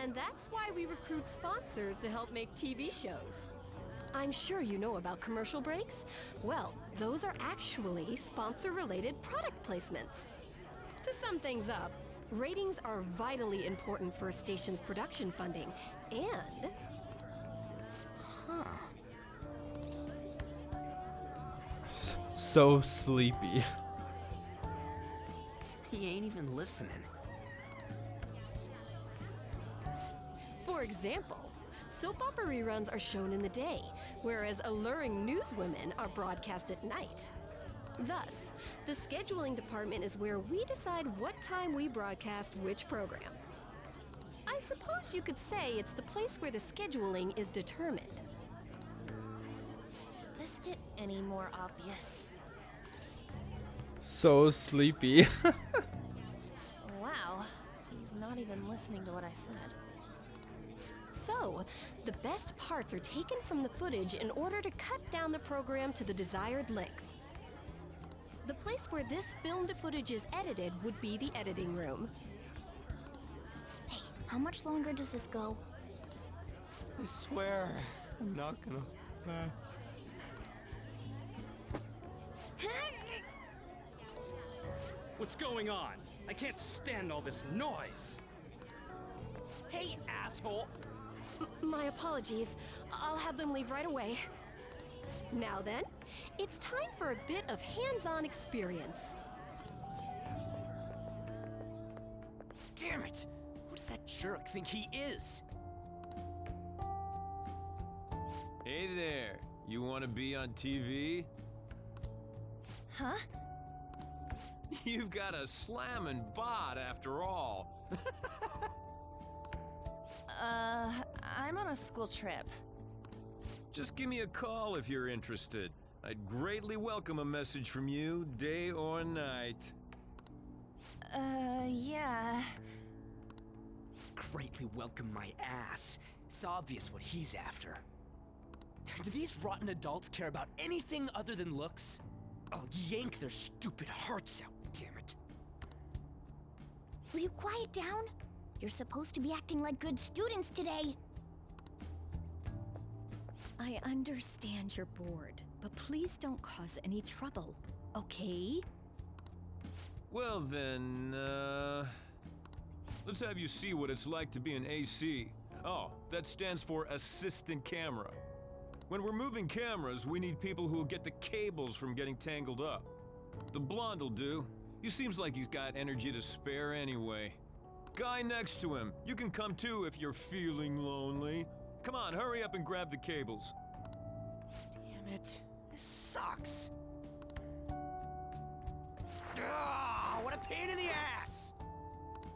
And that's why we recruit sponsors to help make TV shows. I'm sure you know about commercial breaks. Well, those are actually sponsor-related product placements. To sum things up, ratings are vitally important for a station's production funding, and... Huh. So sleepy. He ain't even listening. For example, soap opera reruns are shown in the day, whereas alluring newswomen are broadcast at night. Thus, the scheduling department is where we decide what time we broadcast which program. I suppose you could say it's the place where the scheduling is determined. Could this get any more obvious? So sleepy. Wow, he's not even listening to what I said. So, the best parts are taken from the footage in order to cut down the program to the desired length. The place where this filmed footage is edited would be the editing room. Hey, how much longer does this go? I swear, I'm not gonna last. What's going on? I can't stand all this noise. Hey, asshole! My apologies. I'll have them leave right away. Now then, it's time for a bit of hands-on experience. Damn it! Who does that jerk think he is? Hey there, you want to be on TV? Huh? You've got a slamming bod after all. I'm on a school trip. Just give me a call if you're interested. I'd greatly welcome a message from you, day or night. Yeah. Greatly welcome my ass. It's obvious what he's after. Do these rotten adults care about anything other than looks? I'll yank their stupid hearts out, damn it. Will you quiet down? You're supposed to be acting like good students today. I understand you're bored, but please don't cause any trouble, okay? Well then, let's have you see what it's like to be an AC. Oh, that stands for assistant camera. When we're moving cameras, we need people who'll get the cables from getting tangled up. The blonde'll do. He seems like he's got energy to spare anyway. Guy next to him, you can come too if you're feeling lonely. Come on, hurry up and grab the cables. Damn it. This sucks. Ah, what a pain in the ass!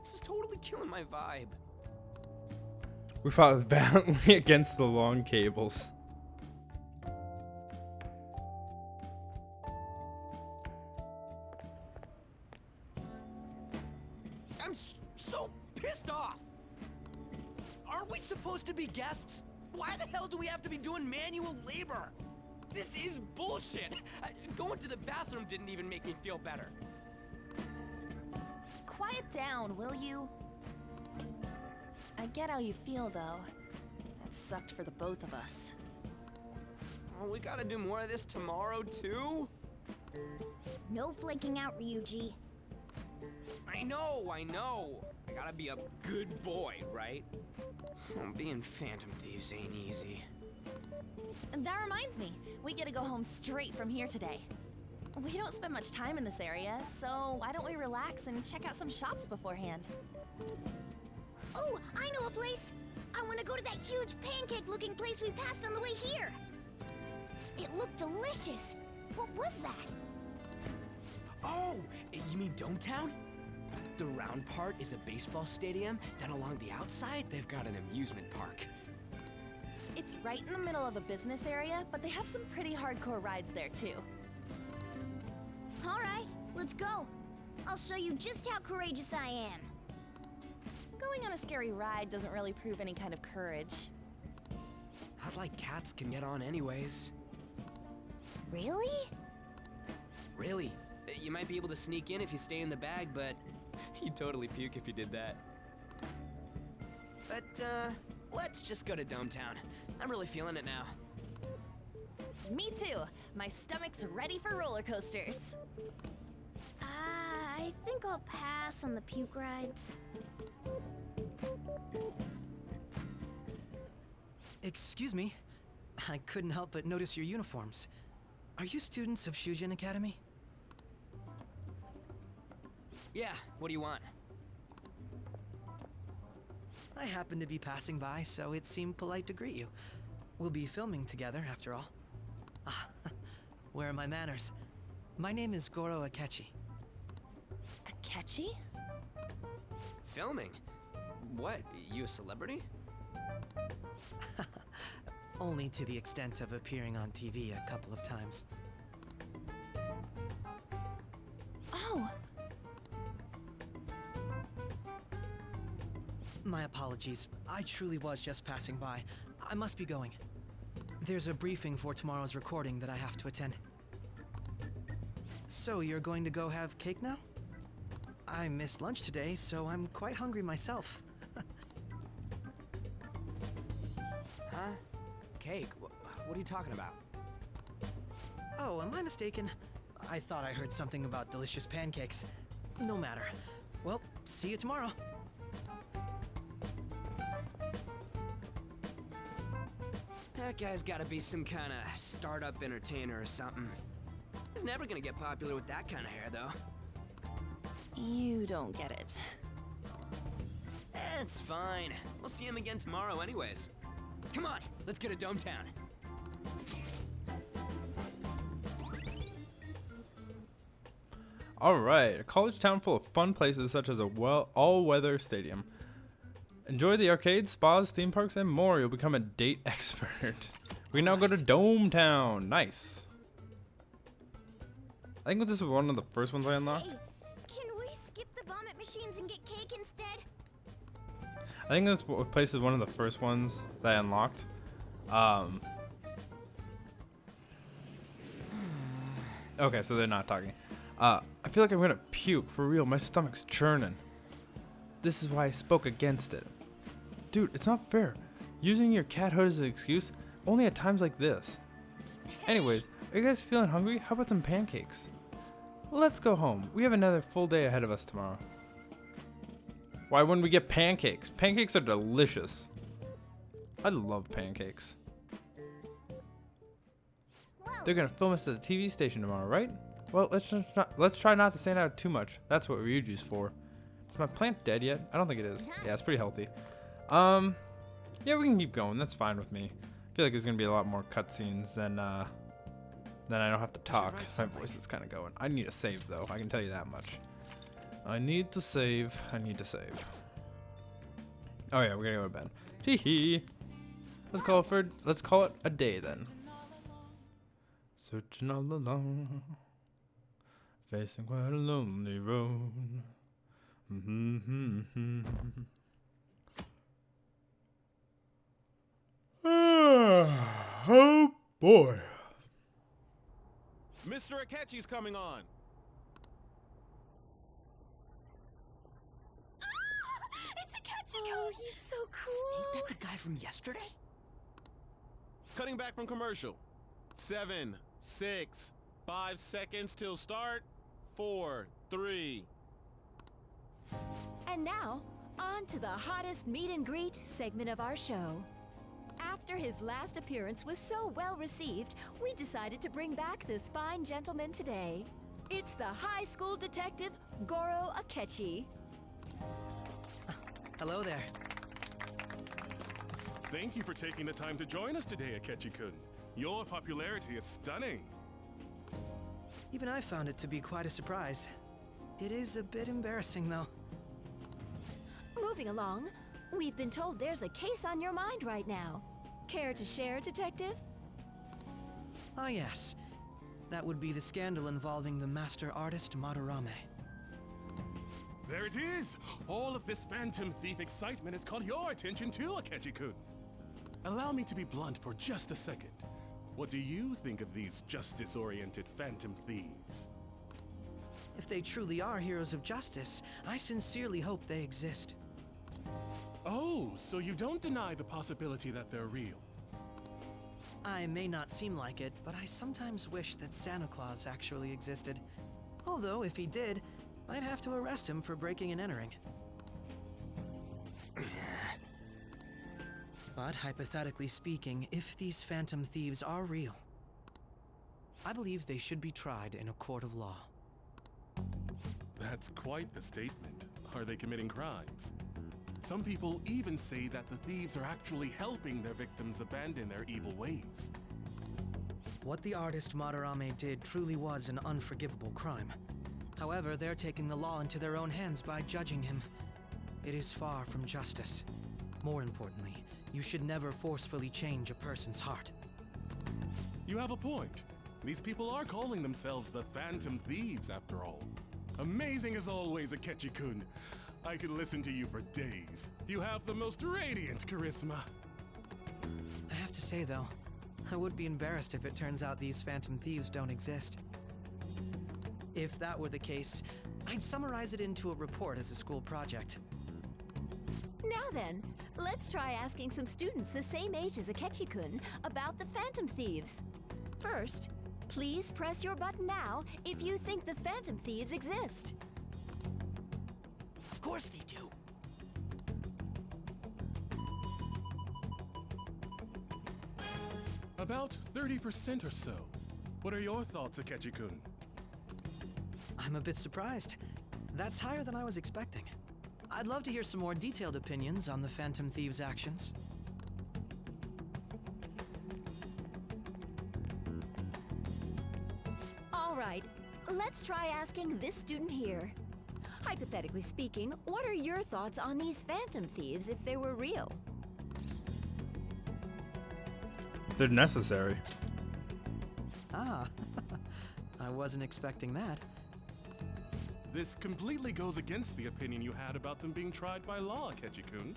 This is totally killing my vibe. We fought valiantly against the long cables. I'm so pissed off! Aren't we supposed to be guests? Why the hell do we have to be doing manual labor? This is bullshit! Going to the bathroom didn't even make me feel better. Quiet down, will you? I get how you feel, though. That sucked for the both of us. Oh, we gotta do more of this tomorrow, too? No flaking out, Ryuji. I know! I gotta be a good boy, right? Oh, being Phantom Thieves ain't easy. And that reminds me, we get to go home straight from here today. We don't spend much time in this area, so why don't we relax and check out some shops beforehand? Oh, I know a place! I want to go to that huge pancake-looking place we passed on the way here! It looked delicious! What was that? Oh, you mean Dometown? The round part is a baseball stadium, then along the outside, they've got an amusement park. It's right in the middle of a business area, but they have some pretty hardcore rides there too. Alright, let's go. I'll show you just how courageous I am. Going on a scary ride doesn't really prove any kind of courage. Not like cats can get on anyways. Really? Really? You might be able to sneak in if you stay in the bag, but you'd totally puke if you did that. But, let's just go to Dometown. I'm really feeling it now. Me too. My stomach's ready for roller coasters. I think I'll pass on the puke rides. Excuse me. I couldn't help but notice your uniforms. Are you students of Shujin Academy? Yeah, what do you want? I happened to be passing by, so it seemed polite to greet you. We'll be filming together, after all. Ah, where are my manners? My name is Goro Akechi. Akechi? Filming? What, you a celebrity? Only to the extent of appearing on TV a couple of times. Oh, My apologies. I truly was just passing by. I must be going. There's a briefing for tomorrow's recording that I have to attend. So you're going to go have cake now? I missed lunch today, so I'm quite hungry myself. Huh? Cake? What are you talking about? Oh, am I mistaken? I thought I heard something about delicious pancakes. No matter. Well, see you tomorrow. That guy's gotta be some kind of startup entertainer or something. He's never gonna get popular with that kind of hair, though. you don't get it. It's fine. We'll see him again tomorrow anyways. Come on, let's get to Dometown. Alright, a college town full of fun places such as a all-weather stadium. Enjoy the arcades, spas, theme parks, and more. You'll become a date expert. We now go to Dometown. Nice. I think this is one of the first ones I unlocked. Hey, can we skip the vomit machines and get cake instead? I think this place is one of the first ones that I unlocked. Okay, so they're not talking. I feel like I'm gonna puke, for real. My stomach's churning. This is why I spoke against it. Dude, it's not fair. Using your cat hood as an excuse, only at times like this. Anyways, are you guys feeling hungry? How about some pancakes? Let's go home. We have another full day ahead of us tomorrow. Why wouldn't we get pancakes? Pancakes are delicious. I love pancakes. They're gonna film us at the TV station tomorrow, right? Well, let's try not to stand out too much. That's what Ryuji's for. Is my plant dead yet? I don't think it is. Yeah, it's pretty healthy. Yeah, we can keep going. That's fine with me. I feel like there's gonna be a lot more cutscenes than I don't have to talk. My voice is kind of going. I need a save though. I can tell you that much. I need to save. I need to save. Oh yeah, we gotta go to bed. Tee hee. Let's call it a day then. Searching all alone, facing quite a lonely road. Oh boy. Mr. Akechi's coming on. It's Akechi! Oh, he's so cool! Ain't that the guy from yesterday? Cutting back from commercial. 7, 6, 5 seconds till start. 4, 3. And now, on to the hottest meet and greet segment of our show. After his last appearance was so well received, we decided to bring back this fine gentleman today. It's the high school detective, Goro Akechi. Hello there. Thank you for taking the time to join us today, Akechi-kun. Your popularity is stunning. Even I found it to be quite a surprise. It is a bit embarrassing, though. Moving along, we've been told there's a case on your mind right now. Care to share, Detective? Ah, yes. That would be the scandal involving the master artist Madarame. There it is! All of this Phantom Thief excitement has caught your attention too, Akechi-kun. Allow me to be blunt for just a second. What do you think of these justice-oriented Phantom Thieves? If they truly are heroes of justice, I sincerely hope they exist. Oh, so you don't deny the possibility that they're real? I may not seem like it, but I sometimes wish that Santa Claus actually existed. Although, if he did, I'd have to arrest him for breaking and entering. But hypothetically speaking, if these phantom thieves are real, I believe they should be tried in a court of law. That's quite the statement. Are they committing crimes? Some people even say that the thieves are actually helping their victims abandon their evil ways. What the artist Madarame did truly was an unforgivable crime. However, they're taking the law into their own hands by judging him. It is far from justice. More importantly, you should never forcefully change a person's heart. You have a point. These people are calling themselves the Phantom Thieves, after all. Amazing as always, Akechi-kun. I could listen to you for days. You have the most radiant charisma. I have to say, though, I would be embarrassed if it turns out these phantom thieves don't exist. If that were the case, I'd summarize it into a report as a school project. Now then, let's try asking some students the same age as Akechi-kun about the Phantom Thieves. First, please press your button now if you think the Phantom Thieves exist. Of course they do. About 30% or so. What are your thoughts, Akechi-kun? I'm a bit surprised. That's higher than I was expecting. I'd love to hear some more detailed opinions on the Phantom Thieves' actions. All right, let's try asking this student here. Hypothetically speaking, what are your thoughts on these Phantom Thieves if they were real? They're necessary. Ah, I wasn't expecting that. This completely goes against the opinion you had about them being tried by law, Akechi-kun.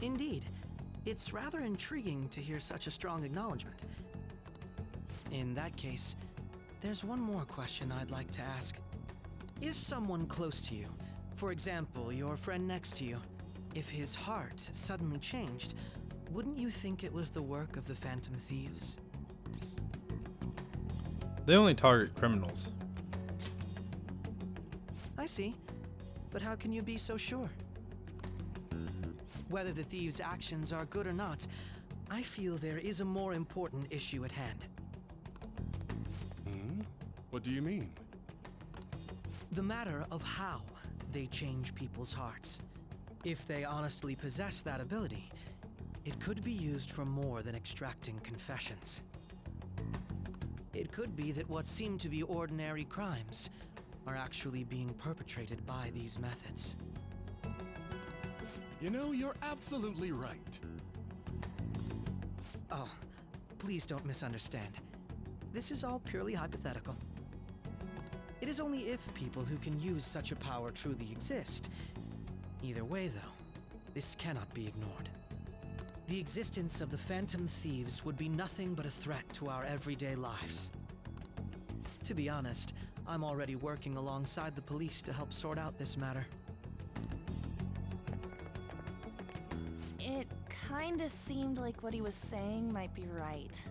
Indeed. It's rather intriguing to hear such a strong acknowledgement. In that case, there's one more question I'd like to ask. If someone close to you, for example, your friend next to you, if his heart suddenly changed, wouldn't you think it was the work of the Phantom Thieves? They only target criminals. I see. But how can you be so sure? Whether the thieves' actions are good or not, I feel there is a more important issue at hand. What do you mean? The matter of how they change people's hearts. If they honestly possess that ability, it could be used for more than extracting confessions. It could be that what seem to be ordinary crimes are actually being perpetrated by these methods. You know, you're absolutely right. Oh, please don't misunderstand. This is all purely hypothetical. It is only if people who can use such a power truly exist. Either way, though, this cannot be ignored. The existence of the Phantom Thieves would be nothing but a threat to our everyday lives. To be honest, I'm already working alongside the police to help sort out this matter. It kinda seemed like what he was saying might be right.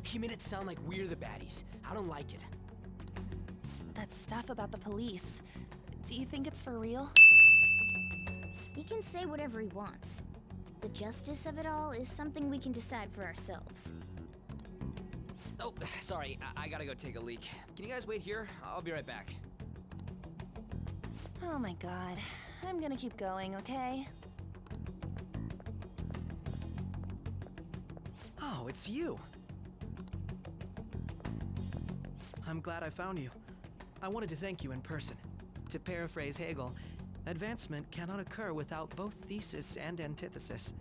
He made it sound like we're the baddies. I don't like it. That stuff about the police. Do you think it's for real? He can say whatever he wants. The justice of it all is something we can decide for ourselves. Oh, sorry. I gotta go take a leak. Can you guys wait here? I'll be right back. Oh my god. I'm gonna keep going, okay? Oh, it's you. I'm glad I found you. I wanted to thank you in person. To paraphrase Hegel, advancement cannot occur without both thesis and antithesis.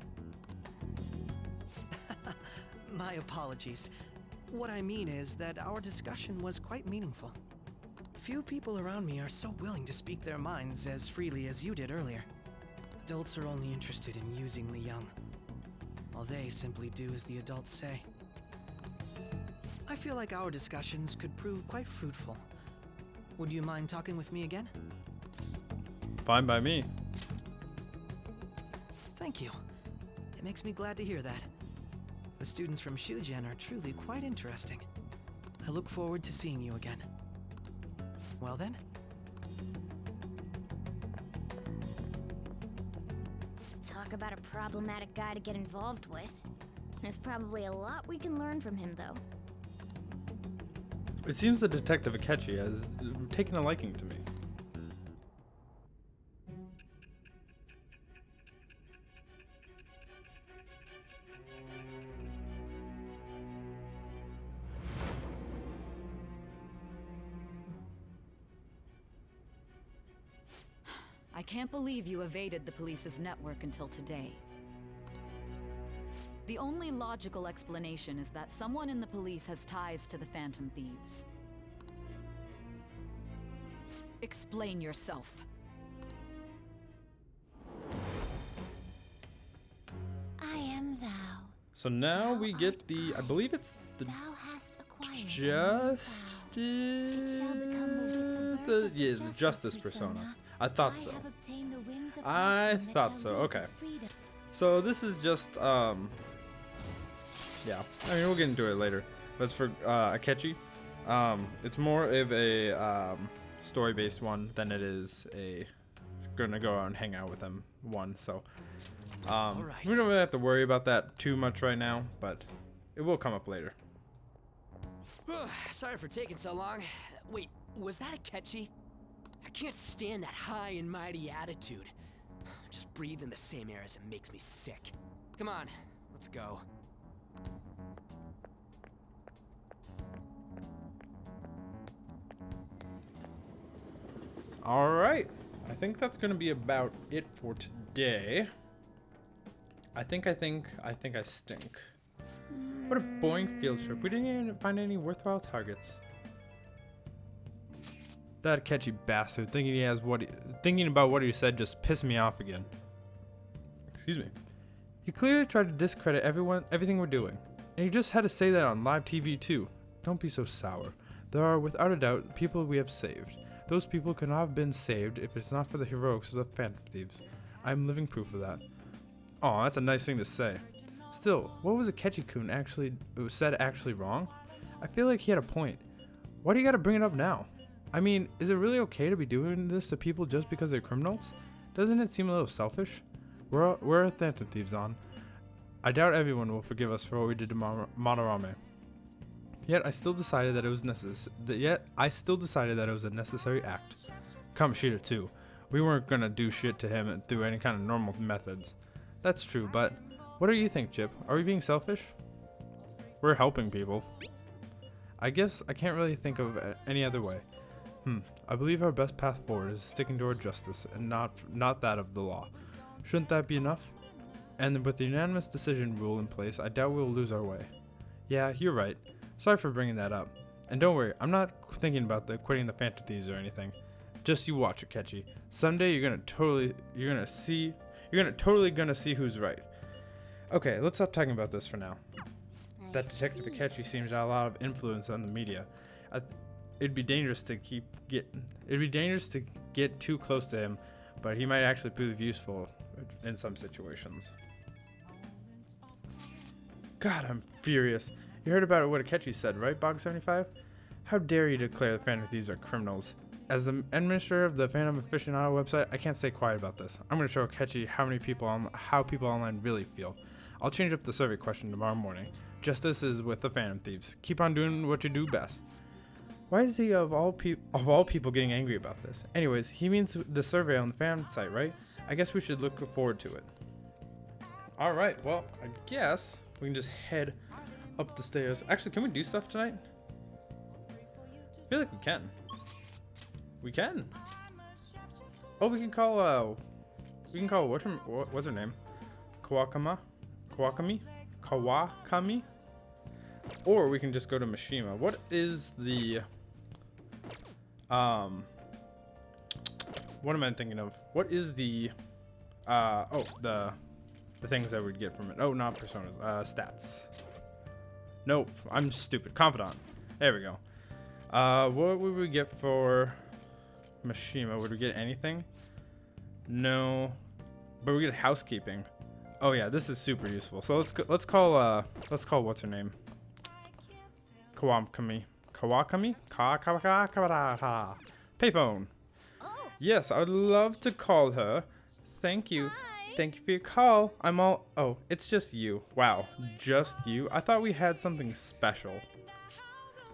My apologies. What I mean is that our discussion was quite meaningful. Few people around me are so willing to speak their minds as freely as you did earlier. Adults are only interested in using the young, while they simply do as the adults say. I feel like our discussions could prove quite fruitful. Would you mind talking with me again? Fine by me. Thank you. It makes me glad to hear that. The students from Shugen are truly quite interesting. I look forward to seeing you again. Well then. Talk about a problematic guy to get involved with. There's probably a lot we can learn from him, though. It seems the Detective Akechi has taken a liking to me. I can't believe you evaded the police's network until today. The only logical explanation is that someone in the police has ties to the Phantom Thieves. Explain yourself. I am thou. So now we get the, I believe it's the Thou hast acquired the Justice persona. I thought so. I thought so. Okay. So this is just yeah. I mean, we'll get into it later. But it's for Akechi. It's more of a story-based one than it is a gonna go out and hang out with them one. So we don't really have to worry about that too much right now, but it will come up later. Sorry for taking so long. Wait, was that Akechi? I can't stand that high and mighty attitude. Just breathing the same air as him makes me sick. Come on, let's go. Alright, I think that's gonna be about it for today. I think I stink. What a boring field trip. We didn't even find any worthwhile targets. That Akechi bastard thinking about what he said just pissed me off again. Excuse me. He clearly tried to discredit everything we're doing. And he just had to say that on live TV too. Don't be so sour. There are without a doubt people we have saved. Those people could not have been saved if it's not for the heroics of the Phantom Thieves. I'm living proof of that. Aw, that's a nice thing to say. Still, what was Akechi-kun actually wrong? I feel like he had a point. Why do you gotta bring it up now? I mean, is it really okay to be doing this to people just because they're criminals? Doesn't it seem a little selfish? We're Phantom Thieves on. I doubt everyone will forgive us for what we did to Madarame. Yet I still decided that it was a necessary act. Kamoshida too. We weren't gonna do shit to him through any kind of normal methods. That's true, but what do you think, Chip? Are we being selfish? We're helping people. I guess I can't really think of any other way. I believe our best path forward is sticking to our justice and not that of the law. Shouldn't that be enough? And with the unanimous decision rule in place, I doubt we'll lose our way. Yeah, you're right. Sorry for bringing that up. And don't worry, I'm not thinking about quitting the Phantom Thieves or anything. Just you watch it, Akechi. Someday you're totally gonna see who's right. Okay, let's stop talking about this for now. That Detective Akechi seems to have a lot of influence on the media. It'd be dangerous to get too close to him, but he might actually prove useful in some situations. God, I'm furious. You heard about what Akechi said, right, Bog75? How dare you declare the Phantom Thieves are criminals? As the administrator of the Phantom Aficionado website, I can't stay quiet about this. I'm going to show Akechi how people online really feel. I'll change up the survey question tomorrow morning. Just as is with the Phantom Thieves. Keep on doing what you do best. Why is he of all people getting angry about this? Anyways, he means the survey on the fan site, right? I guess we should look forward to it. Alright, well, I guess we can just head up the stairs. Actually, can we do stuff tonight? I feel like we can. We can. Oh, we can call what's her name? Kawakami? Or we can just go to Mishima. What is the what am I thinking of? What is the the things that we'd get from it? Oh, not personas. Stats. Nope, I'm stupid. Confidant. There we go. What would we get for Mishima? Would we get anything? No. But we get housekeeping. Oh yeah, this is super useful. So let's call what's her name? Kawakami. Payphone. Oh, Yes, I would love to call her. Thank you. Hi. Thank you for your call. Oh, it's just you. Wow, just you. I thought we had something special.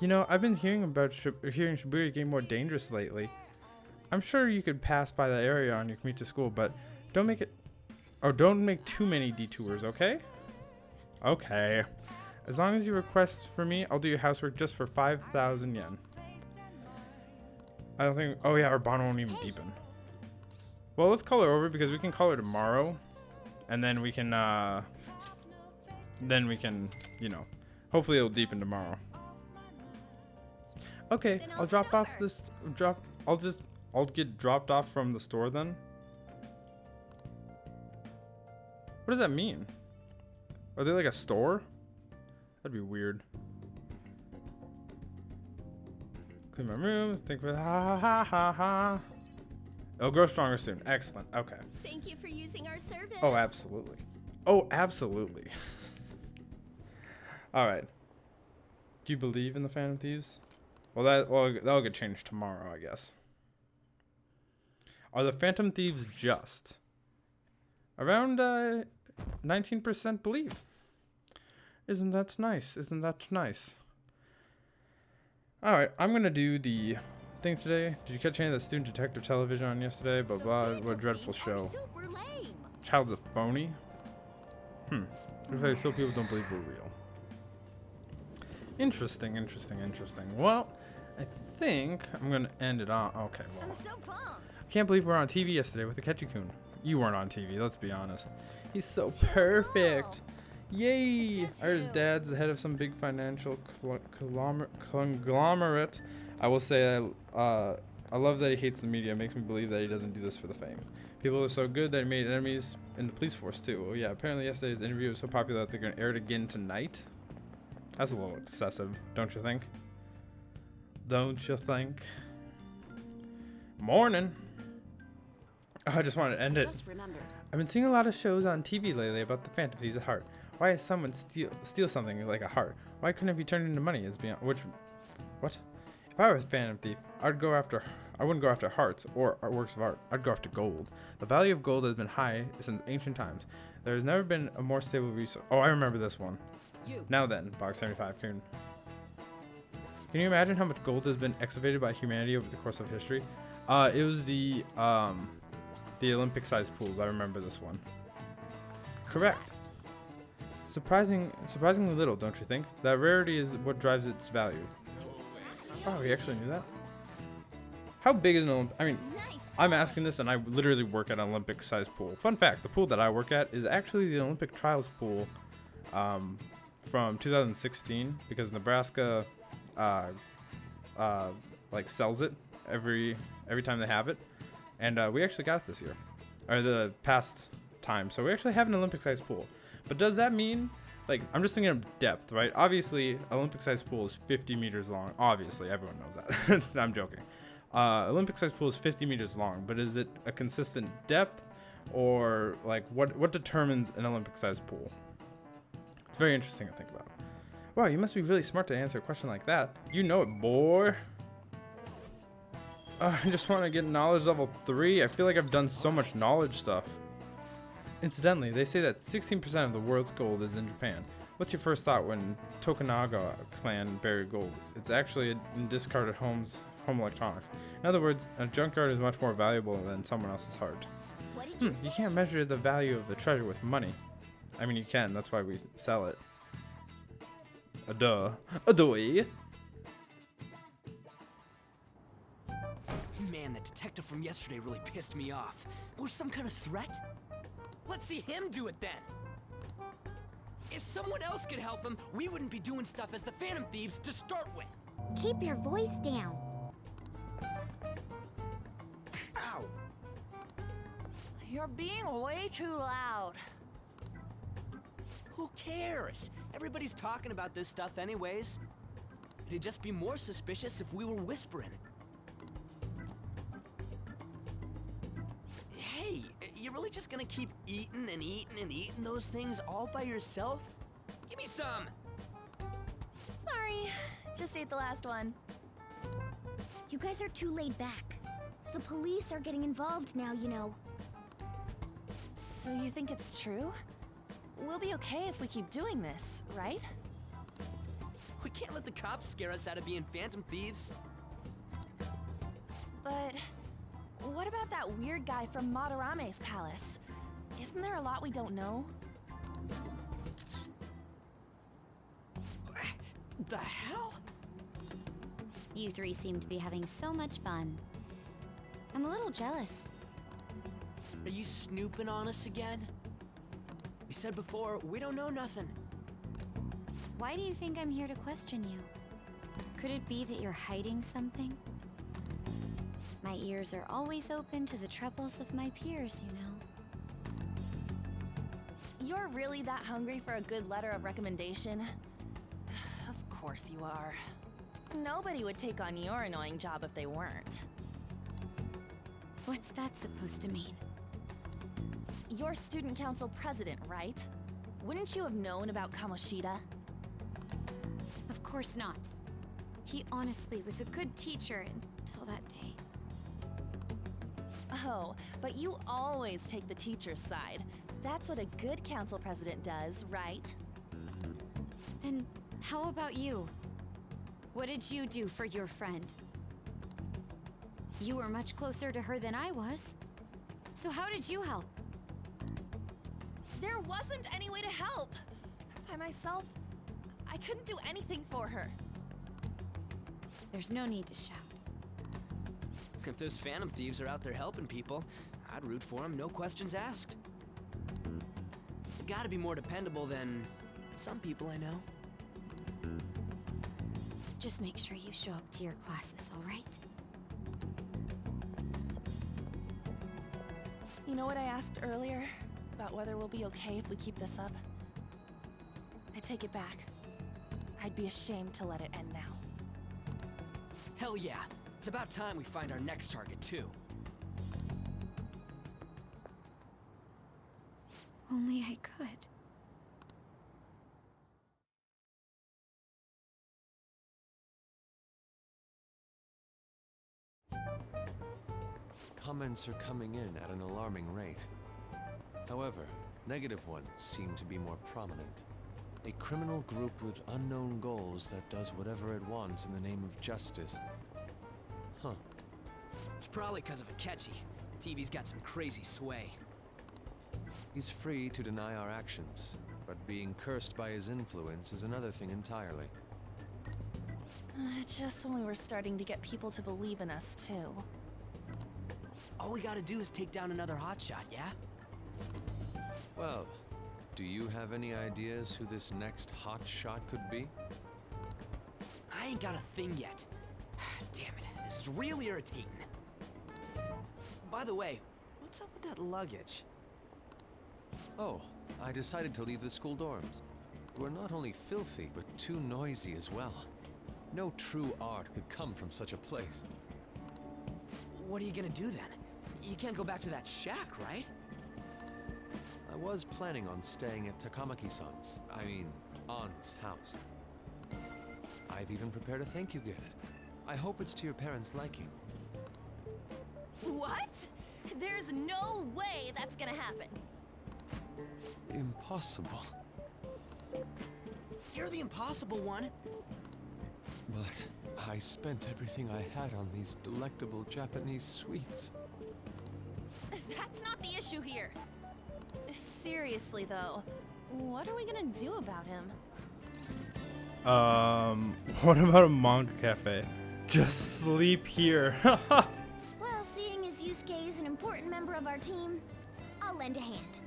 You know, I've been hearing about Shibuya getting more dangerous lately. I'm sure you could pass by the area on your commute to school, but don't make too many detours, okay? Okay. As long as you request for me, I'll do your housework just for 5,000 yen. I don't think. Oh yeah, our bond won't even deepen. Well, let's call her over because we can call her tomorrow, and then we can, you know, hopefully it'll deepen tomorrow. Okay, Then I'll I'll drop head off over. this. I'll get dropped off from the store then. What does that mean? Are they like a store? That'd be weird. Clean my room. Think of it. Ha ha ha ha ha. It'll grow stronger soon. Excellent. Okay. Thank you for using our service. Oh, absolutely. Oh, absolutely. All right. Do you believe in the Phantom Thieves? Well, that'll get changed tomorrow, I guess. Are the Phantom Thieves just? Around 19% believe. Isn't that nice? Isn't that nice? All right, I'm gonna do the thing today. Did you catch any of the student detective television on yesterday? Blah blah. What a dreadful show. super lame. Child's a phony. Looks like still people don't believe we're real. Interesting. Well, I think I'm gonna end it on. Okay, well. I'm so pumped. I can't believe we were on TV yesterday with the Ketchikun. You weren't on TV, let's be honest. He's so perfect. Yay! I heard his dad's the head of some big financial conglomerate. I will say I love that he hates the media. It makes me believe that he doesn't do this for the fame. People are so good that he made enemies in the police force too. Oh yeah, apparently yesterday's interview was so popular that they're going to air it again tonight. That's a little excessive, don't you think? Don't you think? Morning. I just wanted to end it. Just remembered. I've been seeing a lot of shows on TV lately about the Phantom Thieves' heart. Why is someone steal something like a heart? Why couldn't it be turned into money? What? If I was a Phantom Thief, I wouldn't go after hearts or works of art. I'd go after gold. The value of gold has been high since ancient times. There has never been a more stable resource. Oh, I remember this one. Now then, Box 75 Kun. Can you imagine how much gold has been excavated by humanity over the course of history? It was the Olympic-sized pools. I remember this one. Correct. Surprisingly little, don't you think? That rarity is what drives its value. Oh, we actually knew that. How big is an Olympic? I mean, I'm asking this, and I literally work at an Olympic-sized pool. Fun fact: the pool that I work at is actually the Olympic trials pool from 2016, because Nebraska like sells it every time they have it, and we actually got it this year, or the past time. So we actually have an Olympic-sized pool. But does that mean, like, I'm just thinking of depth, right? Obviously, Olympic-sized pool is 50 meters long. Obviously, everyone knows that. I'm joking. Olympic-sized pool is 50 meters long, but is it a consistent depth, or like what determines an Olympic-sized pool? It's very interesting to think about. Wow, you must be really smart to answer a question like that. You know it, boy. I just want to get knowledge level 3. I feel like I've done so much knowledge stuff. Incidentally, they say that 16% of the world's gold is in Japan. What's your first thought when Tokunaga clan buried gold? It's actually in discarded home electronics. In other words, a junkyard is much more valuable than someone else's heart. What did you You can't measure the value of the treasure with money. I mean, you can. That's why we sell it. Duh. Adoy. Man, the detective from yesterday really pissed me off. Was some kind of threat? Let's see him do it then. If someone else could help him, we wouldn't be doing stuff as the Phantom Thieves to start with. keep your voice down? Ow! You're being way too loud. Who cares? Everybody's talking about this stuff anyways. It'd just be more suspicious if we were whispering. Hey, you really just gonna keep eating and eating and eating those things all by yourself? Give me some! Sorry, just ate the last one. You guys are too laid back. The police are getting involved now, you know. So you think it's true? We'll be okay if we keep doing this, right? We can't let the cops scare us out of being phantom thieves. But what about that weird guy from Madarame's palace? Isn't there a lot we don't know? The hell? You three seem to be having so much fun. I'm a little jealous. Are you snooping on us again? We said before, we don't know nothing. Why do you think I'm here to question you? Could it be that you're hiding something? My ears are always open to the troubles of my peers, you know. You're really that hungry for a good letter of recommendation? Of course you are. Nobody would take on your annoying job if they weren't. What's that supposed to mean? You're student council president, right? Wouldn't you have known about Kamoshida? Of course not. He honestly was a good teacher until that day. Oh, but you always take the teacher's side. That's what a good council president does, right? Then how about you? What did you do for your friend? You were much closer to her than I was. So how did you help? There wasn't any way to help. By myself, I couldn't do anything for her. There's no need to shout. If those phantom thieves are out there helping people, I'd root for them, no questions asked. You gotta be more dependable than some people I know. Just make sure you show up to your classes, all right? You know what I asked earlier? About whether we'll be okay if we keep this up? I take it back. I'd be ashamed to let it end now. Hell yeah. It's about time we find our next target, too. Only I could. Comments are coming in at an alarming rate. However, negative ones seem to be more prominent. A criminal group with unknown goals that does whatever it wants in the name of justice. Huh. It's probably because of Akechi. TV's got some crazy sway. He's free to deny our actions, but being cursed by his influence is another thing entirely. Just when we were starting to get people to believe in us, too. All we gotta do is take down another hotshot, yeah? Well, do you have any ideas who this next hot shot could be? I ain't got a thing yet. Damn it, this is really irritating. By the way, what's up with that luggage? Oh, I decided to leave the school dorms. We're not only filthy, but too noisy as well. No true art could come from such a place. What are you gonna do then? You can't go back to that shack, right? I was planning on staying at Takamaki-san's, aunt's house. I've even prepared a thank you gift. I hope it's to your parents' liking. What? There's no way that's gonna happen. Impossible. You're the impossible one. But I spent everything I had on these delectable Japanese sweets. That's not the issue here. Seriously, though, what are we gonna do about him? What about a manga cafe? Just sleep here. Well, seeing as Yusuke is an important member of our team, I'll lend a hand.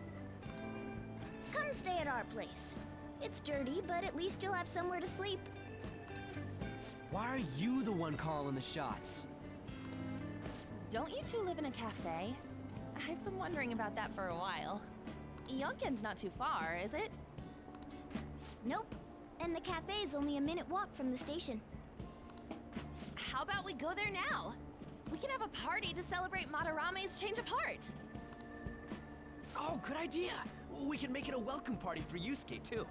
Come stay at our place. It's dirty, but at least you'll have somewhere to sleep. Why are you the one calling the shots? Don't you two live in a cafe? I've been wondering about that for a while. Yonken's not too far, is it? Nope. And the cafe's only a minute walk from the station. How about we go there now? We can have a party to celebrate Madarame's change of heart. Oh, good idea. We can make it a welcome party for Yusuke, too.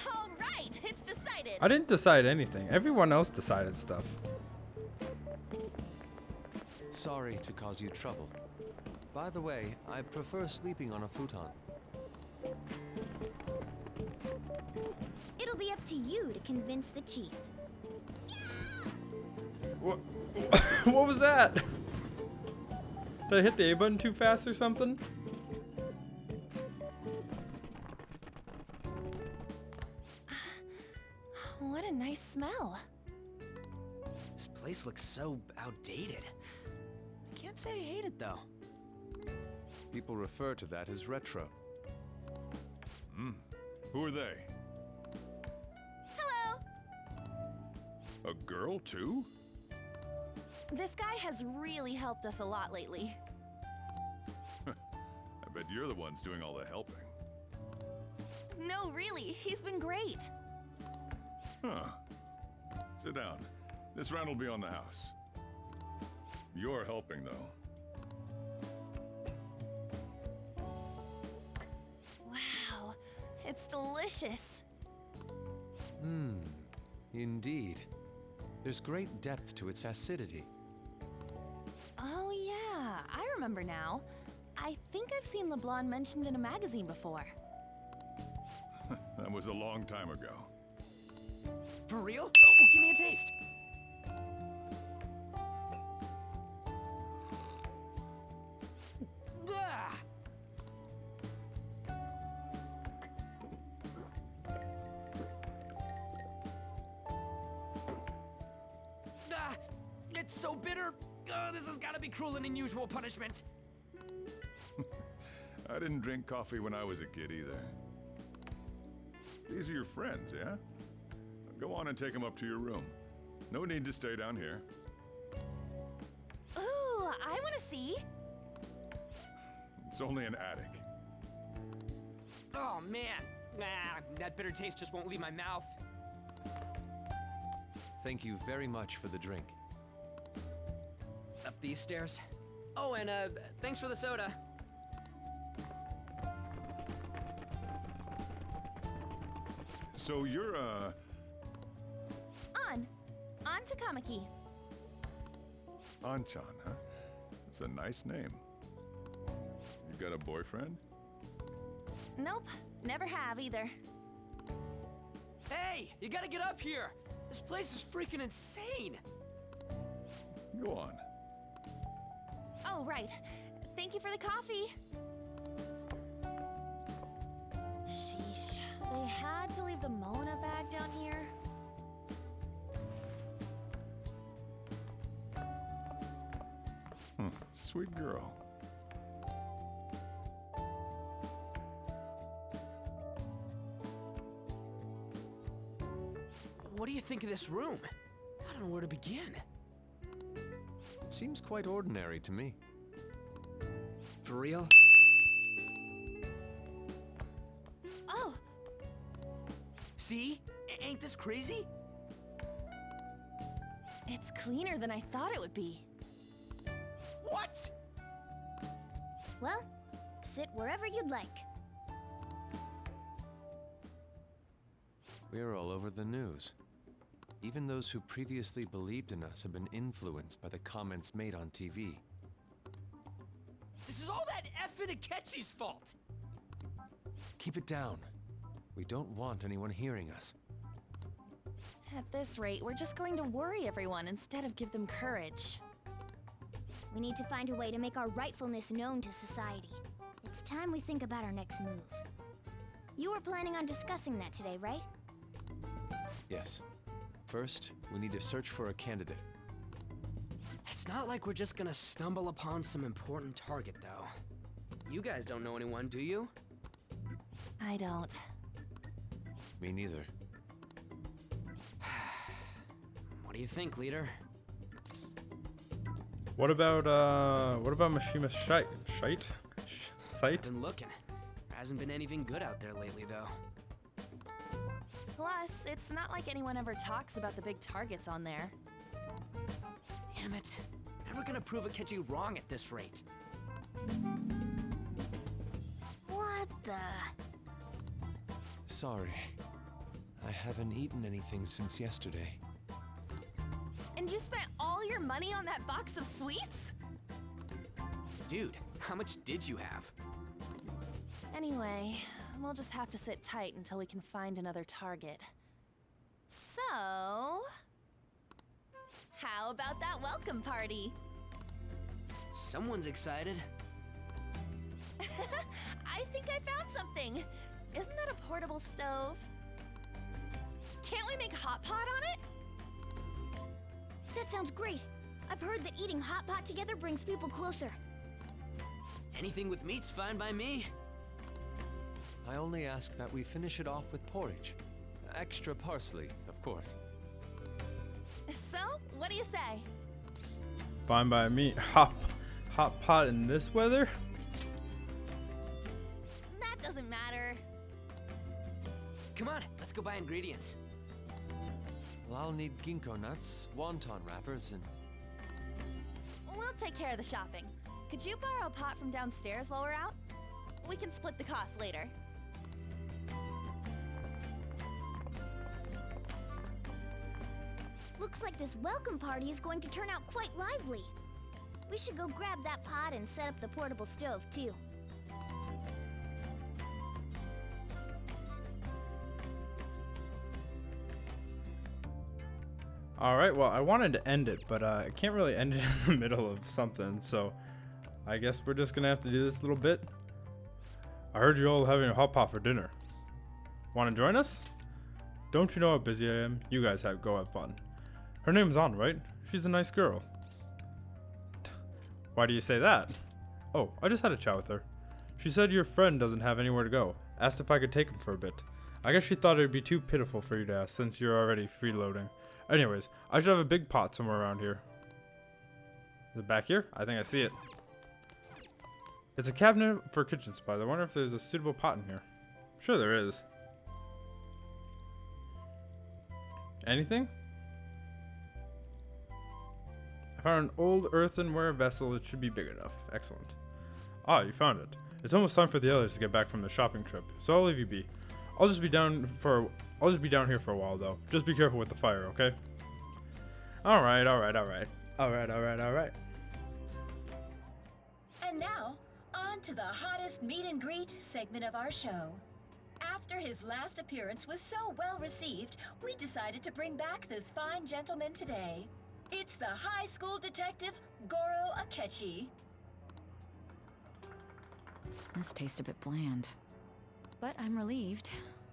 All right, it's decided. I didn't decide anything. Everyone else decided stuff. Sorry to cause you trouble. By the way, I prefer sleeping on a futon. It'll be up to you to convince the chief. What? What was that? Did I hit the A button too fast or something? What a nice smell. This place looks so outdated. I can't say I hate it, though. People refer to that as retro. Who are they? Hello. A girl, too? This guy has really helped us a lot lately. I bet you're the ones doing all the helping. No, really, he's been great. Huh. Sit down. This round will be on the house. You're helping, though. Wow, it's delicious. Indeed. There's great depth to its acidity. Oh yeah, I remember now. I think I've seen LeBlanc mentioned in a magazine before. That was a long time ago. For real? Oh, give me a taste. Ah! Ah, it's so bitter. This has got to be cruel and unusual punishment. I didn't drink coffee when I was a kid either. These are your friends, yeah? Go on and take them up to your room. No need to stay down here. Ooh, I want to see. It's only an attic. Oh, man. That bitter taste just won't leave my mouth. Thank you very much for the drink. Up these stairs. Oh, and thanks for the soda. So you're, On to Kamiki. Anchan, huh? That's a nice name. You got a boyfriend? Nope, never have either. Hey, you gotta get up here. This place is freaking insane. Go on. Oh, right. Thank you for the coffee. Sheesh, they had to leave the Mona bag down here. Sweet girl. What do you think of this room? I don't know where to begin. It seems quite ordinary to me. For real? Oh! See? Ain't this crazy? It's cleaner than I thought it would be. What? Well, sit wherever you'd like. We're all over the news. Even those who previously believed in us have been influenced by the comments made on TV. This is all that effing Akechi's fault! Keep it down. We don't want anyone hearing us. At this rate, we're just going to worry everyone instead of give them courage. We need to find a way to make our rightfulness known to society. It's time we think about our next move. You were planning on discussing that today, right? Yes. First, we need to search for a candidate. It's not like we're just gonna stumble upon some important target, though. You guys don't know anyone, do you? I don't. Me neither. What do you think, leader? What about Mishima's site? I've been looking. There hasn't been anything good out there lately, though. Plus, it's not like anyone ever talks about the big targets on there. Damn it. Never gonna prove Akechi wrong at this rate. the... Sorry. I haven't eaten anything since yesterday. And you spent all your money on that box of sweets? Dude, how much did you have? Anyway, we'll just have to sit tight until we can find another target. So... how about that welcome party? Someone's excited. I think I found something! Isn't that a portable stove? Can't we make hot pot on it? That sounds great. I've heard that eating hot pot together brings people closer. Anything with meat's fine by me. I only ask that we finish it off with porridge. Extra parsley, of course. So, what do you say? Fine by me. Hot pot in this weather? That doesn't matter. Come on, let's go buy ingredients. Well, I'll need ginkgo nuts, wonton wrappers, and... We'll take care of the shopping. Could you borrow a pot from downstairs while we're out? We can split the cost later. Looks like this welcome party is going to turn out quite lively. We should go grab that pot and set up the portable stove, too. Alright, well, I wanted to end it, but I can't really end it in the middle of something, so I guess we're just gonna have to do this little bit. I heard you all having a hot pot for dinner. Want to join us? Don't you know how busy I am? You guys go have fun. Her name's Anna, right? She's a nice girl. Why do you say that? Oh, I just had a chat with her. She said your friend doesn't have anywhere to go. Asked if I could take him for a bit. I guess she thought it would be too pitiful for you to ask since you're already freeloading. Anyways, I should have a big pot somewhere around here. Is it back here? I think I see it. It's a cabinet for kitchen supplies. I wonder if there's a suitable pot in here. Sure there is. Anything? I found an old earthenware vessel. It should be big enough. Excellent. Ah, you found it. It's almost time for the others to get back from the shopping trip, so I'll leave you be. I'll just be down here for a while though. Just be careful with the fire, okay? Alright. And now, on to the hottest meet and greet segment of our show. After his last appearance was so well received, we decided to bring back this fine gentleman today. It's the high school detective, Goro Akechi. This tastes a bit bland. But I'm relieved.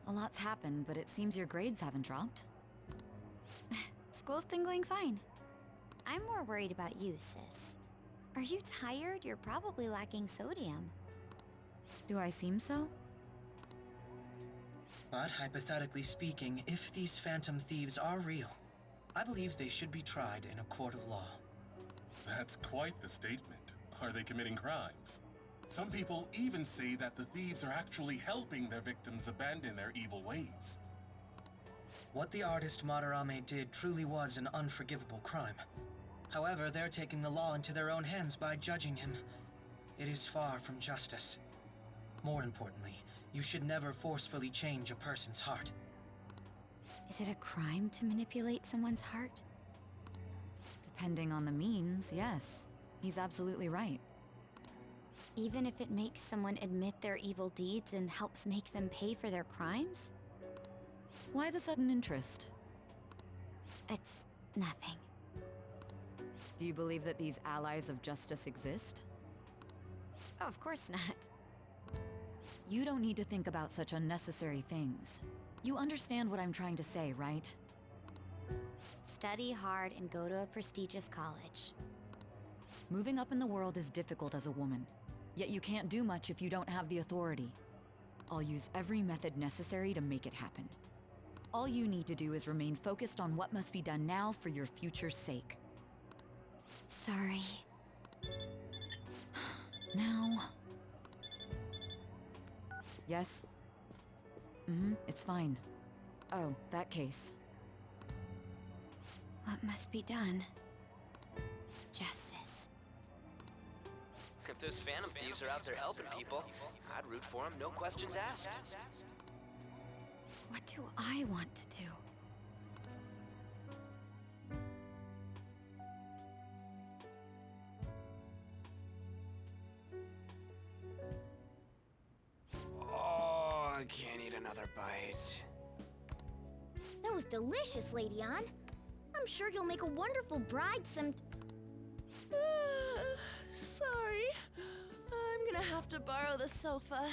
A lot's happened, but it seems your grades haven't dropped. School's been going fine. I'm more worried about you, sis. Are you tired? You're probably lacking sodium. Do I seem so? But hypothetically speaking, if these phantom thieves are real, I believe they should be tried in a court of law. That's quite the statement. Are they committing crimes? Some people even say that the thieves are actually helping their victims abandon their evil ways. What the artist Madarame did truly was an unforgivable crime. However, they're taking the law into their own hands by judging him. It is far from justice. More importantly, you should never forcefully change a person's heart. Is it a crime to manipulate someone's heart? Depending on the means, yes. He's absolutely right. Even if it makes someone admit their evil deeds and helps make them pay for their crimes? Why the sudden interest? It's nothing. Do you believe that these allies of justice exist? Oh, of course not. You don't need to think about such unnecessary things. You understand what I'm trying to say, right? Study hard and go to a prestigious college. Moving up in the world is difficult as a woman. Yet you can't do much if you don't have the authority. I'll use every method necessary to make it happen. All you need to do is remain focused on what must be done now for your future's sake. Sorry. Now... Yes? It's fine. Oh, that case. What must be done? Justice. those Phantom Thieves are out there helping people, I'd root for them, no questions asked. What do I want to do? Oh, I can't eat another bite. That was delicious, Lady Ann. I'm sure you'll make a wonderful bride some... Sorry. I'm gonna have to borrow the sofa.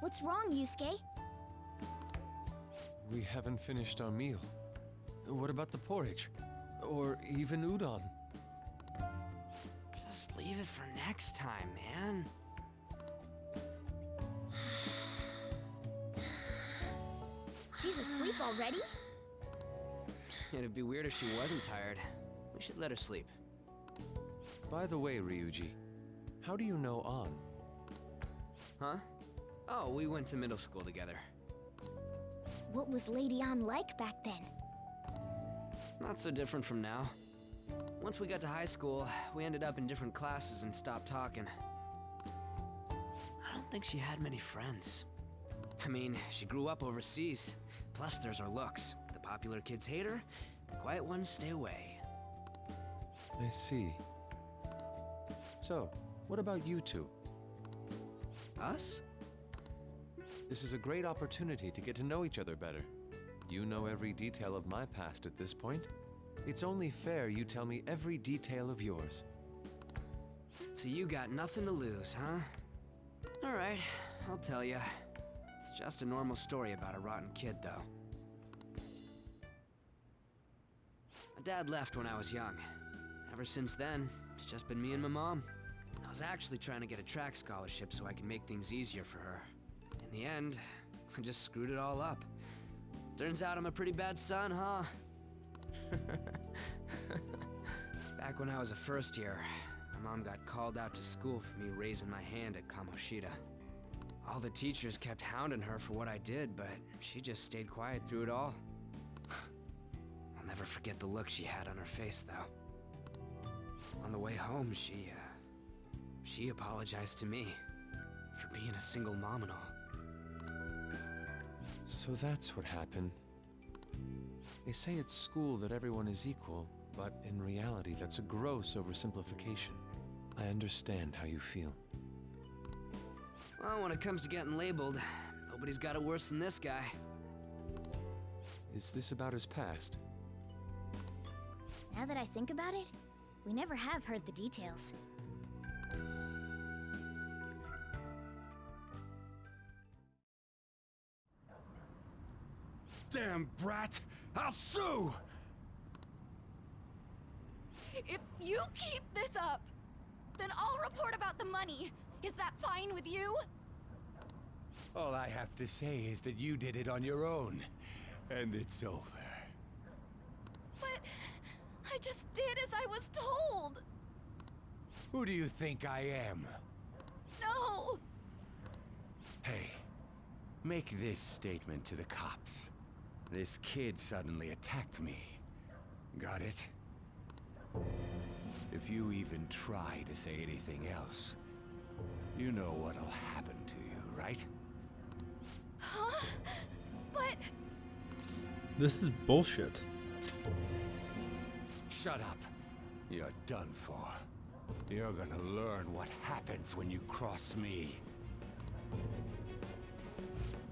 What's wrong, Yusuke? We haven't finished our meal. What about the porridge? Or even udon? Just leave it for next time, man. She's asleep already? It'd be weird if she wasn't tired. We should let her sleep. By the way, Ryuji, how do you know An? Huh? Oh, we went to middle school together. What was Lady Ann like back then? Not so different from now. Once we got to high school, we ended up in different classes and stopped talking. I don't think she had many friends. I mean, she grew up overseas. Plus, there's her looks. The popular kids hate her, the quiet ones stay away. I see. So, what about you two? Us? This is a great opportunity to get to know each other better. You know every detail of my past at this point. It's only fair you tell me every detail of yours. So you got nothing to lose, huh? Alright, I'll tell you. It's just a normal story about a rotten kid, though. My dad left when I was young. Ever since then, it's just been me and my mom. I was actually trying to get a track scholarship so I could make things easier for her. In the end, I just screwed it all up. Turns out I'm a pretty bad son, huh? Back when I was a first year, my mom got called out to school for me raising my hand at Kamoshida. All the teachers kept hounding her for what I did, but she just stayed quiet through it all. I'll never forget the look she had on her face, though. On the way home, she apologized to me for being a single mom and all. So that's what happened. They say at school that everyone is equal, but in reality that's a gross oversimplification. I understand how you feel. Well, when it comes to getting labeled, nobody's got it worse than this guy. Is this about his past? Now that I think about it, we never have heard the details. Damn brat! I'll sue! If you keep this up, then I'll report about the money. Is that fine with you? All I have to say is that you did it on your own, and it's over. But I just did as I was told. Who do you think I am? No! Hey, make this statement to the cops. This kid suddenly attacked me. Got it? If you even try to say anything else, you know what'll happen to you, right? Huh? But... This is bullshit. Shut up. You're done for. You're gonna learn what happens when you cross me.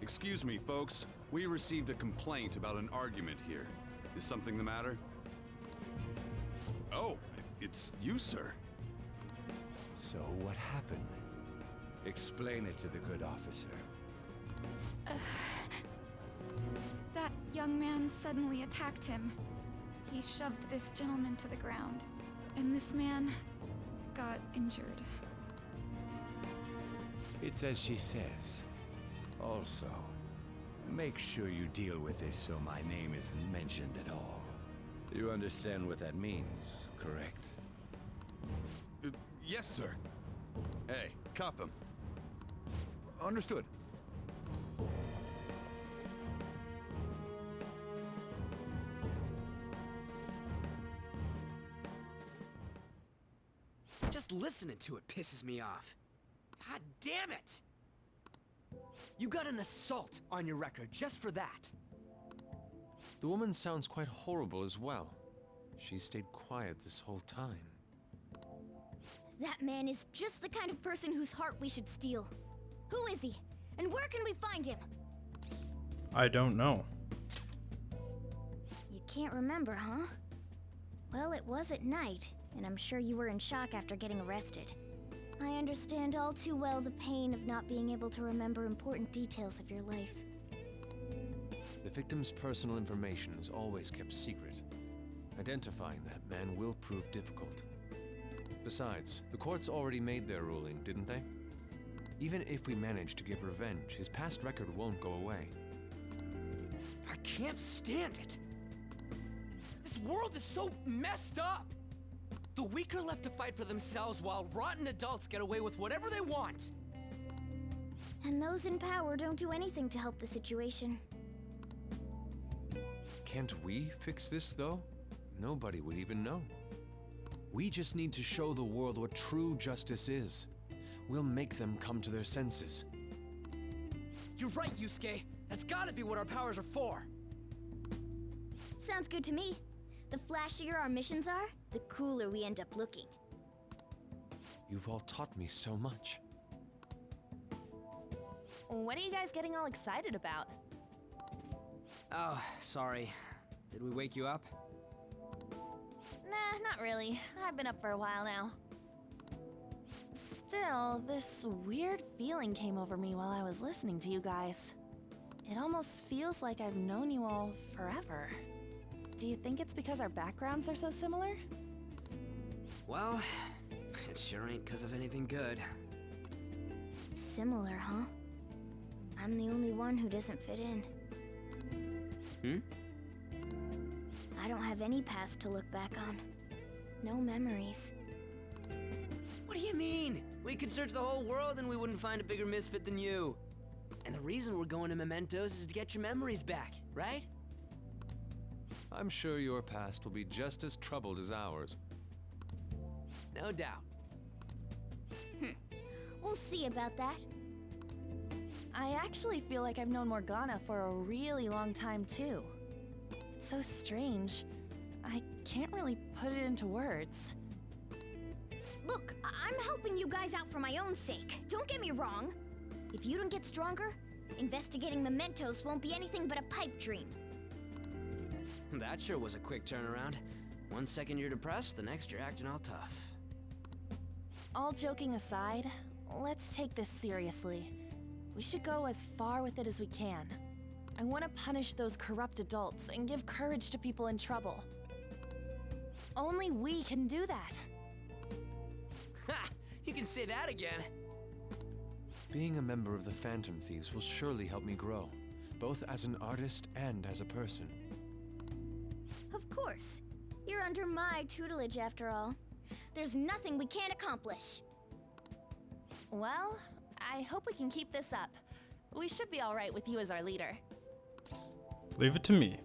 Excuse me, folks. We received a complaint about an argument here. Is something the matter? Oh, it's you, sir. So what happened? Explain it to the good officer. That young man suddenly attacked him. He shoved this gentleman to the ground, and this man got injured. It's as she says. Also, make sure you deal with this so my name isn't mentioned at all. You understand what that means, correct? Yes, sir. Hey, cuff him. Understood. listening to it pisses me off. God damn it! You got an assault on your record just for that. The woman sounds quite horrible as well. She stayed quiet this whole time. That man is just the kind of person whose heart we should steal. Who is he? And where can we find him? I don't know. You can't remember, huh? Well, it was at night, and I'm sure you were in shock after getting arrested. I understand all too well the pain of not being able to remember important details of your life. The victim's personal information is always kept secret. Identifying that man will prove difficult. Besides, the courts already made their ruling, didn't they? Even if we manage to get revenge, his past record won't go away. I can't stand it. This world is so messed up. The weak are left to fight for themselves while rotten adults get away with whatever they want. And those in power don't do anything to help the situation. Can't we fix this, though? Nobody would even know. We just need to show the world what true justice is. We'll make them come to their senses. You're right, Yusuke. That's gotta be what our powers are for. Sounds good to me. The flashier our missions are, the cooler we end up looking. You've all taught me so much. What are you guys getting all excited about? Oh, sorry. Did we wake you up? Nah, not really. I've been up for a while now. Still, this weird feeling came over me while I was listening to you guys. It almost feels like I've known you all forever. Do you think it's because our backgrounds are so similar? Well, it sure ain't because of anything good. Similar, huh? I'm the only one who doesn't fit in. I don't have any past to look back on. No memories. What do you mean? We could search the whole world and we wouldn't find a bigger misfit than you. And the reason we're going to Mementos is to get your memories back, right? I'm sure your past will be just as troubled as ours. No doubt. We'll see about that. I actually feel like I've known Morgana for a really long time, too. It's so strange. I can't really put it into words. Look, I'm helping you guys out for my own sake. Don't get me wrong. If you don't get stronger, investigating Mementos won't be anything but a pipe dream. That sure was a quick turnaround. 1 second you're depressed, the next you're acting all tough. All joking aside, let's take this seriously. We should go as far with it as we can. I want to punish those corrupt adults and give courage to people in trouble. Only we can do that. Ha! You can say that again. Being a member of the Phantom Thieves will surely help me grow, both as an artist and as a person. Of course. You're under my tutelage after all. There's nothing we can't accomplish. Well, I hope we can keep this up. We should be all right with you as our leader. Leave it to me.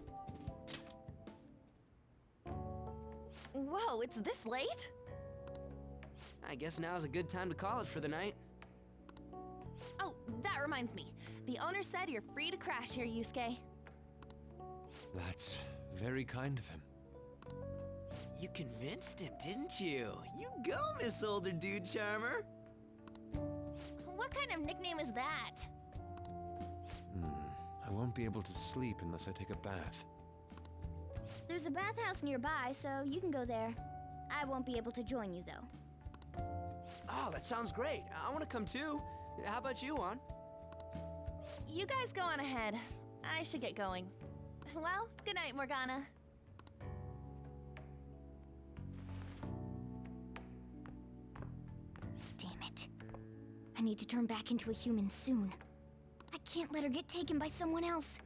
Whoa, it's this late? I guess now's a good time to call it for the night. Oh, that reminds me. The owner said you're free to crash here, Yusuke. That's very kind of him. You convinced him, didn't you? You go, Miss Older Dude Charmer. What kind of nickname is that? I won't be able to sleep unless I take a bath. There's a bathhouse nearby, so you can go there. I won't be able to join you, though. Oh, that sounds great. I want to come too. How about you, Juan? You guys go on ahead. I should get going. Well, good night, Morgana. Damn it. I need to turn back into a human soon. I can't let her get taken by someone else.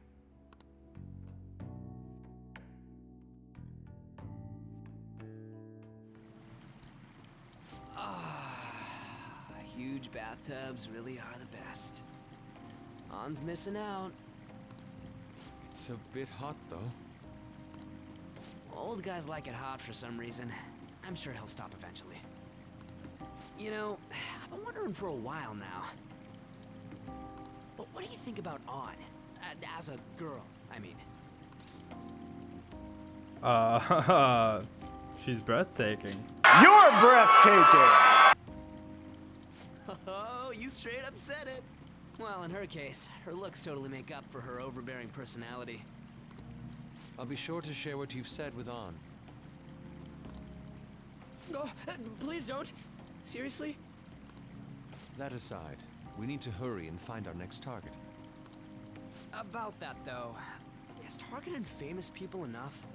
Huge bathtubs really are the best. Han's missing out. It's a bit hot, though. Old guys like it hot for some reason. I'm sure he'll stop eventually. You know, I've been wondering for a while now. But what do you think about On? As a girl, I mean. She's breathtaking. You're breathtaking! Oh, you straight up said it. Well, in her case, her looks totally make up for her overbearing personality. I'll be sure to share what you've said with On. Oh, please don't. Seriously? That aside, we need to hurry and find our next target. About that, though, is targeting famous people enough?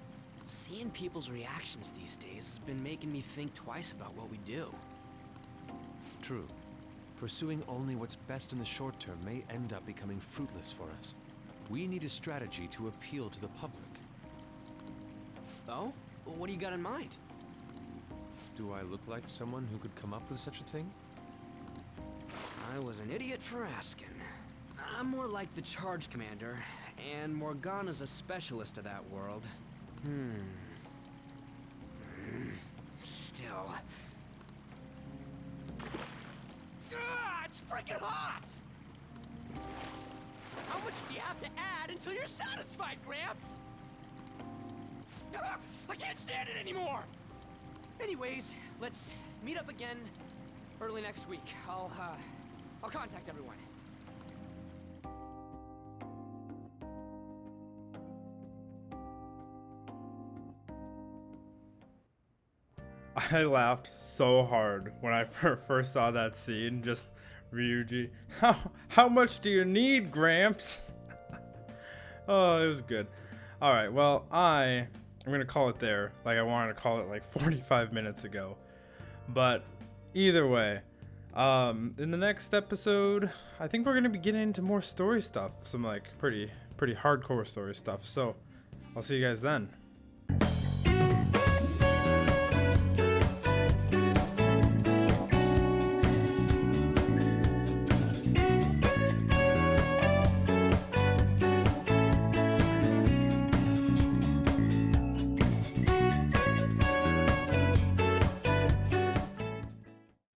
Seeing people's reactions these days has been making me think twice about what we do. True. Pursuing only what's best in the short term may end up becoming fruitless for us. We need a strategy to appeal to the public. Oh? What do you got in mind? Do I look like someone who could come up with such a thing? I was an idiot for asking. I'm more like the charge commander, and Morgana's a specialist of that world. Still. It's freaking hot! How much do you have to add until you're satisfied, Gramps? I can't stand it anymore! Anyways, let's meet up again early next week. I'll contact everyone. I laughed so hard when I first saw that scene. Just Ryuji. How much do you need, Gramps? Oh, it was good. All right, well, I'm gonna call it there. Like I wanted to call it like 45 minutes ago. But either way, in the next episode, I think we're gonna be getting into more story stuff. Some like pretty hardcore story stuff. So I'll see you guys then.